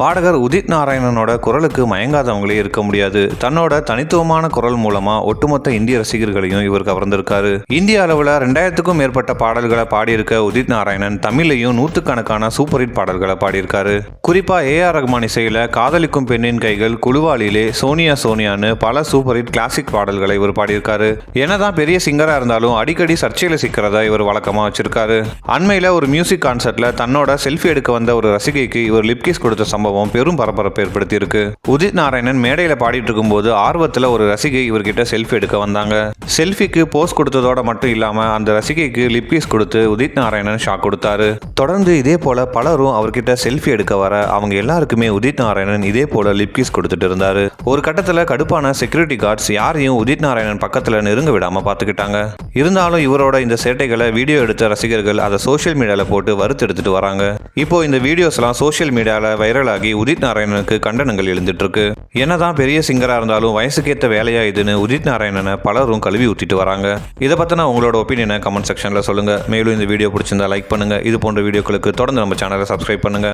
பாடகர் உதித் நாராயணனோட குரலுக்கு மயங்காதவங்களே இருக்க முடியாது. தன்னோட தனித்துவமான குரல் மூலமா ஒட்டுமொத்த இந்திய ரசிகர்களையும் இவர் கவர்ந்திருக்காரு. இந்திய அளவுல 2000க்கும் மேற்பட்ட பாடல்களை பாடியிருக்க உதித் நாராயணன் தமிழ்லையும் நூற்றுக்கணக்கான சூப்பர் ஹிட் பாடல்களை பாடியிருக்காரு. குறிப்பா ஏஆர் ரஹ்மான் இசையில காதலிக்கும் பெண்ணின் கைகள், குழுவாளிலே, சோனியா சோனியான்னு பல சூப்பர் ஹிட் கிளாசிக் பாடல்களை இவர் பாடியிருக்காரு. என்னதான் பெரிய சிங்கரா இருந்தாலும் அடிக்கடி சர்ச்சையில சிக்கிறத இவர் வழக்கமா வச்சிருக்காரு. அண்மையில ஒரு மியூசிக் கான்சர்ட்ல தன்னோட செல்ஃபி எடுக்க வந்த ஒரு ரசிகைக்கு இவர் லிப்கிஸ் கொடுத்த சம்பவம் பெரும் பரபரப்பு ஏற்படுத்தி இருக்கு. உதித் நாராயணன் மேடையில பாடிட்டு இருக்கும் போது ஆர்வத்துல ஒரு ரசிகை இவர்கிட்ட செல்ஃபி எடுக்க வந்தாங்க. செல்ஃபிக்கு போஸ் கொடுத்ததோட மட்டும் இல்லாம அந்த ரசிகைக்கு லிப்கிஸ் கொடுத்து உதித் நாராயணன் ஷாக் கொடுத்தாரு. தொடர்ந்து இதே போல பலரும் அவர்கிட்ட செல்ஃபி எடுக்க வர அவங்க எல்லாருக்குமே உதித் நாராயணன் இதே போல லிப்கிஸ் கொடுத்துட்டு இருந்தாரு. ஒரு கட்டத்துல கடுப்பான செக்யூரிட்டி கார்ட்ஸ் யாரையும் உதித் நாராயணன் பக்கத்துல நெருங்க விடாம பாத்துக்கிட்டாங்க. இருந்தாலும் இவரோட இந்த சேட்டைகளை வீடியோ எடுத்த ரசிகர்கள் அதை சோசியல் மீடியால போட்டு வறுத்து எடுத்துட்டு வராங்க. இப்போ இந்த வீடியோஸ் எல்லாம் சோசியல் மீடியால வைரல் ஆகி உதித் நாராயணனுக்கு கண்டனங்கள் எழுந்துட்டு இருக்கு. என்னதான் பெரிய சிங்கரா இருந்தாலும் வயசுக்கேற்ற வேலையா இதுன்னு உதித் நாராயணனை பலரும் கழுவி ஊத்திட்டு வராங்க. இதை பத்தின உங்களோட ஒப்பீனியனை கமெண்ட் செக்ஷன்ல சொல்லுங்க. மேலும் இந்த வீடியோ பிடிச்சிருந்தா லைக் பண்ணுங்க. இது போன்ற வீடியோக்களுக்கு தொடர்ந்து நம்ம சேனலை சப்ஸ்கிரைப் பண்ணுங்க.